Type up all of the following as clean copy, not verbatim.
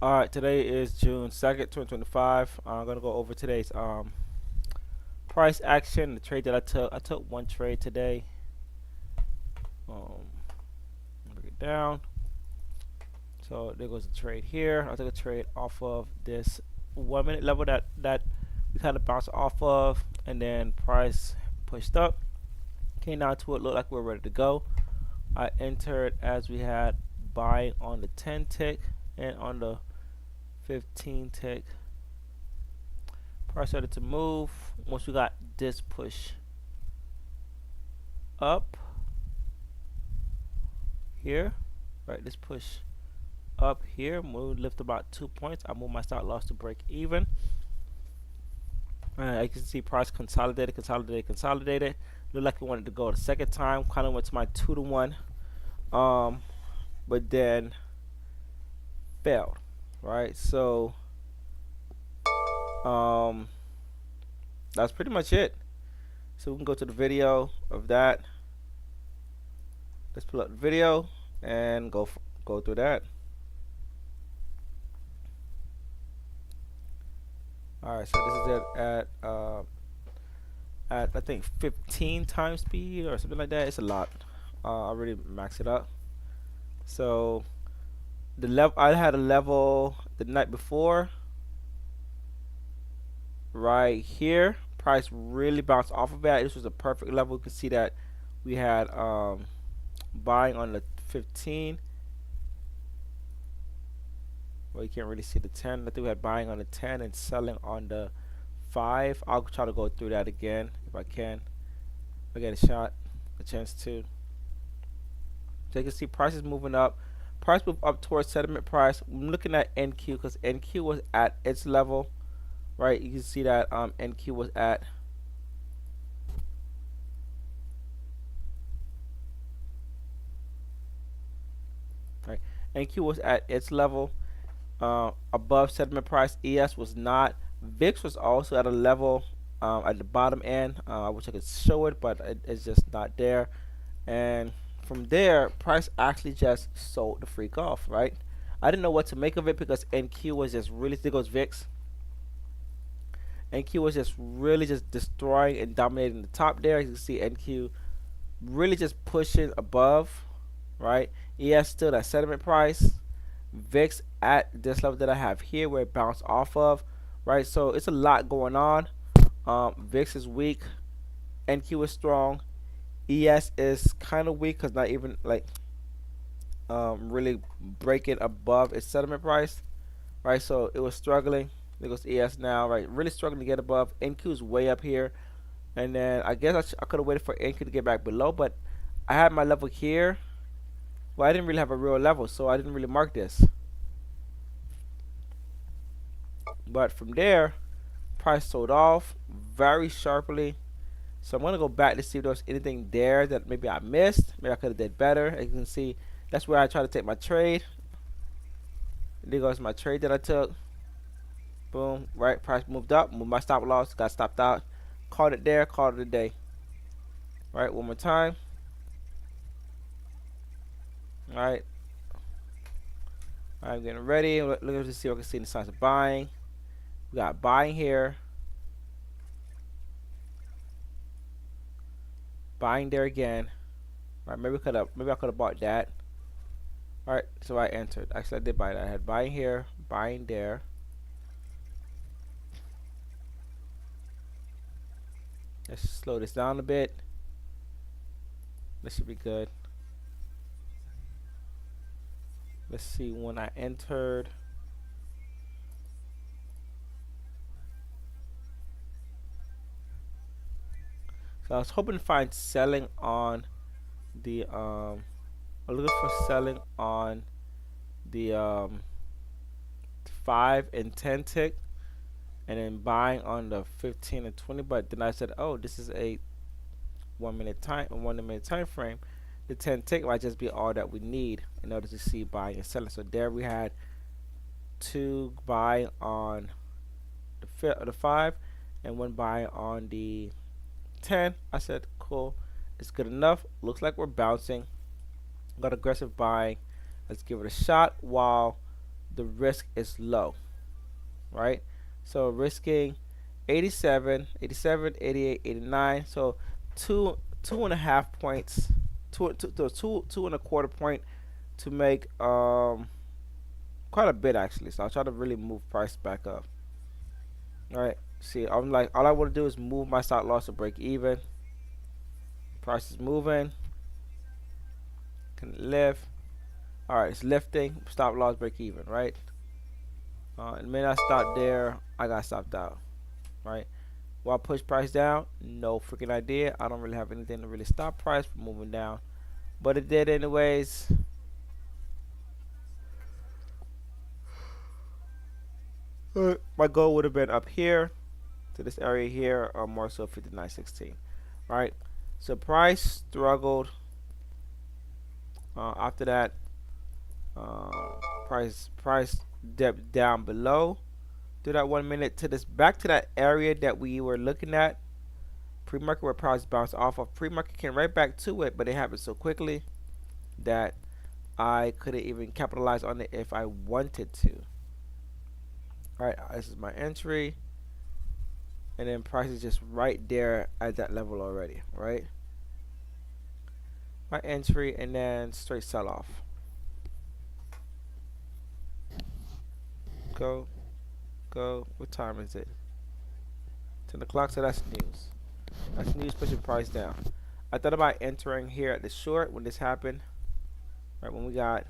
All right, today is June 2nd, 2025. I'm gonna go over today's price action, the trade that I took. I took one trade today. Um, Break it down. So there goes the trade here. I took a trade off of this 1 minute level that we kind of bounced off of, and then price pushed up, came down to it, looked like we were ready to go. I entered as we had buying on the 10 tick and on the 15 tick. Price started to move once we got this push up here, right? This push up here, move lift about 2 points. I moved my stop loss to break even. You can see price consolidated. Looked like it wanted to go the second time. Kind of went to my 2 to 1, but then failed, right? So that's pretty much it. So we can go to the video of that. Let's pull up the video and go through that. All right, so this is it at I think 15 times speed or something like that. It's a lot. I already maxed it up. So the level I had a level the night before right here. Price really bounced off of that. This was a perfect level. You can see that we had buying on the 15. Well, you can't really see the 10. I think we had buying on the 10 and selling on the 5. I'll try to go through that again if I can. If I get a chance to. So you can see prices moving up. Price moved up towards settlement price. I'm looking at NQ because NQ was at its level, right? You can see that NQ was at right. NQ was at its level above settlement price. ES was not. VIX was also at a level at the bottom end. I wish I could show it, but it's just not there. And from there, price actually just sold the freak off, right? I didn't know what to make of it because NQ was just really, there goes VIX. NQ was just really just destroying and dominating the top there. As you can see, NQ really just pushing above, right? ES still that settlement price. VIX at this level that I have here where it bounced off of, right? So it's a lot going on. VIX is weak. NQ is strong. ES is kind of weak because not even like really breaking above its settlement price, right? So it was struggling. There goes ES now, right? Really struggling to get above. NQ is way up here, and then I guess I could have waited for NQ to get back below, but I had my level here. Well, I didn't really have a real level, so I didn't really mark this. But from there, price sold off very sharply. So I'm gonna go back to see if there's anything there that maybe I missed. Maybe I could have did better. As you can see, that's where I try to take my trade. There goes my trade that I took. Boom, right, price moved up, moved my stop loss, got stopped out. Called it there, called it a day. Right, one more time. Alright. I'm getting ready. Looking to see if I can see the signs of buying. We got buying here. Buying there again. Alright, maybe I could have bought that. Alright, so I entered. Actually I did buy that. I had buying here, buying there. Let's slow this down a bit. This should be good. Let's see when I entered. So I was hoping to find selling on the I'm looking for selling on the 5 and 10 tick, and then buying on the 15 and 20. But then I said, oh, this is a 1 minute time frame. The 10 tick might just be all that we need in order to see buying and selling. So there we had 2 buy on the 5 and 1 buy on the 10. I said, cool, it's good enough. Looks like we're bouncing. Got aggressive buying. Let's give it a shot while the risk is low, right? So risking 87, 87, 88, 89. So two and a half points, two and a quarter point to make quite a bit actually. So I'll try to really move price back up. All right. See, I'm like all I want to do is move my stop loss to break even. Price is moving. Can it lift? All right, it's lifting. Stop loss break even, right? And the minute I stop there, I got stopped out, right? Will I push price down? No freaking idea. I don't really have anything to really stop price from moving down, but it did anyways. My goal would have been up here to this area here, or more so 59.16, right? So price struggled. After that, uh, price dipped down below through that 1 minute to this back to that area that we were looking at pre-market, where price bounced off of. Pre-market came right back to it, but it happened so quickly that I couldn't even capitalize on it if I wanted to. All right, this is my entry, and then price is just right there at that level already, right? My entry, and then straight sell off. Go, go. What time is it? 10 o'clock, so that's news. That's news pushing price down. I thought about entering here at the short when this happened, right? When we got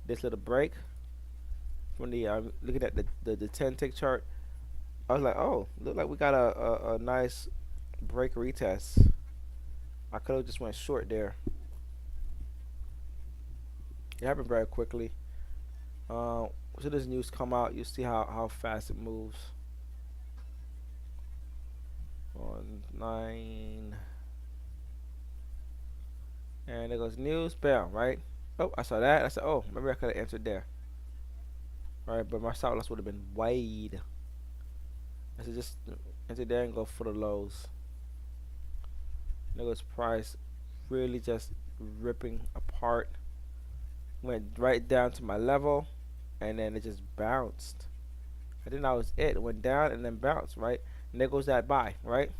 this little break from the looking at the 10 tick chart, I was like, oh, look like we got a nice break retest. I could have just went short there. It happened very quickly. So this news come out, you see how fast it moves. On 9, and there goes news, bam, right? Oh, I saw that. I said, oh, maybe I could have entered there. All right, but my stop loss would have been wide. I said just enter there and go for the lows. There goes price, really just ripping apart. Went right down to my level, and then it just bounced. I think that was it. It went down and then bounced, right? And there goes that buy, right?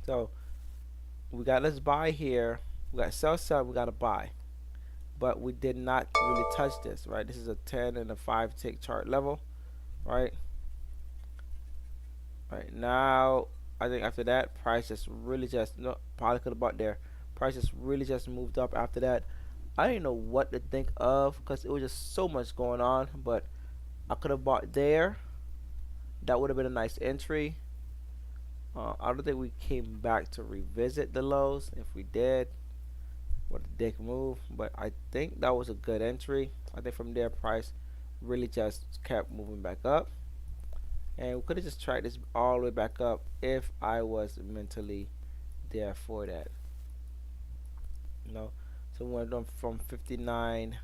So we got this buy here. We got sell, we got a buy. But we did not really touch this, right? This is a 10 and a 5 tick chart level, right? Right now, I think after that, price just really just, no, probably could have bought there. Price just really just moved up after that. I didn't know what to think of because it was just so much going on, but I could have bought there. That would have been a nice entry. I don't think we came back to revisit the lows. If we did, what a dick move. But I think that was a good entry. I think from there, price really just kept moving back up. And we could have just tried this all the way back up if I was mentally there for that. You know, so we went on from 59,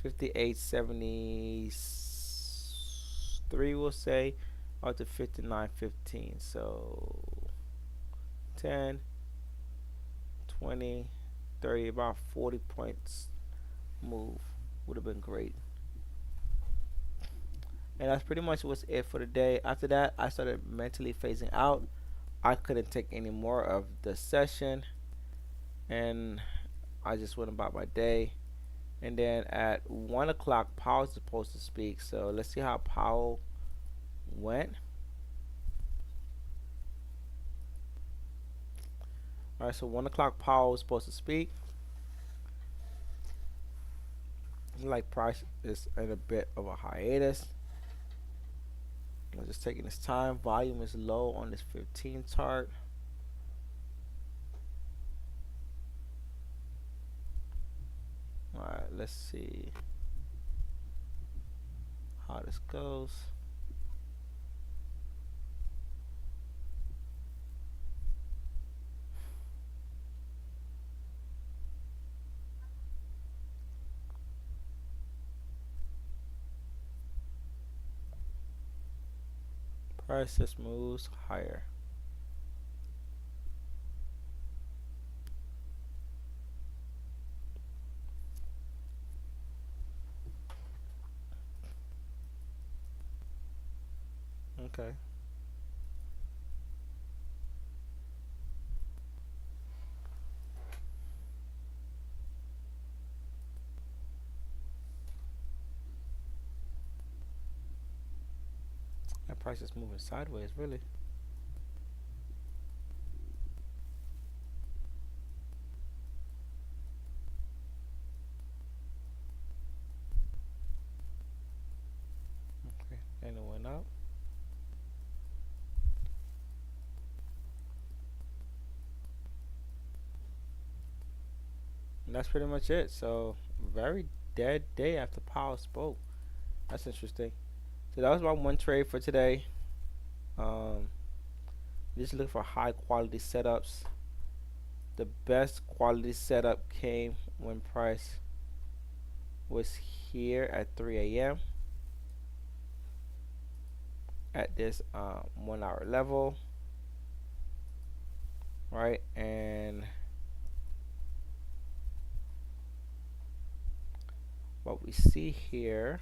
58, 73, we'll say, out to 59.15. So 10, 20, 30, about 40 points move would have been great. And that's pretty much what's it for the day. After that, I started mentally phasing out. I couldn't take any more of the session, and I just went about my day. And then at 1 o'clock, Powell's supposed to speak. So let's see how Powell went. All right, so 1 o'clock, Powell was supposed to speak. Like price is in a bit of a hiatus. I'm just taking this time. Volume is low on this 15 chart. Alright, let's see how this goes. Price just moves higher. Okay. That price is moving sideways, really. Okay. And it went up. And that's pretty much it. So very dead day after Powell spoke. That's interesting. So that was my one trade for today. Um, just looking for high quality setups. The best quality setup came when price was here at 3 a.m. at this 1 hour level, right? And what we see here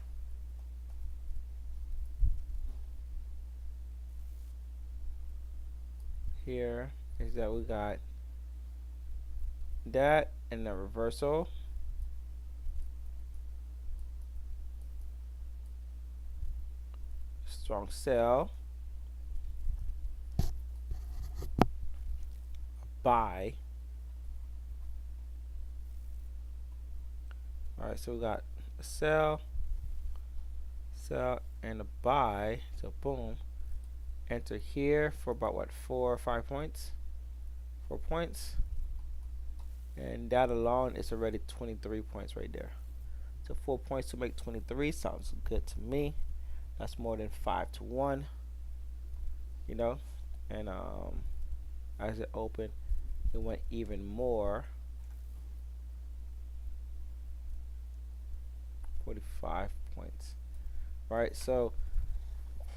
is that we got that and the reversal. Strong sell, buy. All right, so we got a sell, and a buy. So boom, enter here for about what, 4 or 5 points, 4 points, and that alone is already 23 points right there. So 4 points to make 23 sounds good to me. That's more than 5 to 1, you know. And as it opened, it went even more, 45 points, right? So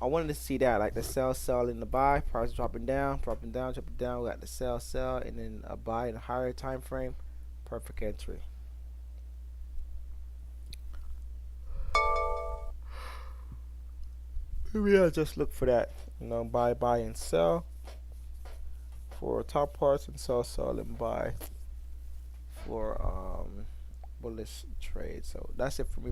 I wanted to see that, like the sell in the buy, price dropping down, dropping down, dropping down. We got the sell, and then a buy in a higher time frame. Perfect entry. Maybe I'll just look for that, buy, and sell for top parts, and sell, and buy for bullish trade. So that's it for me.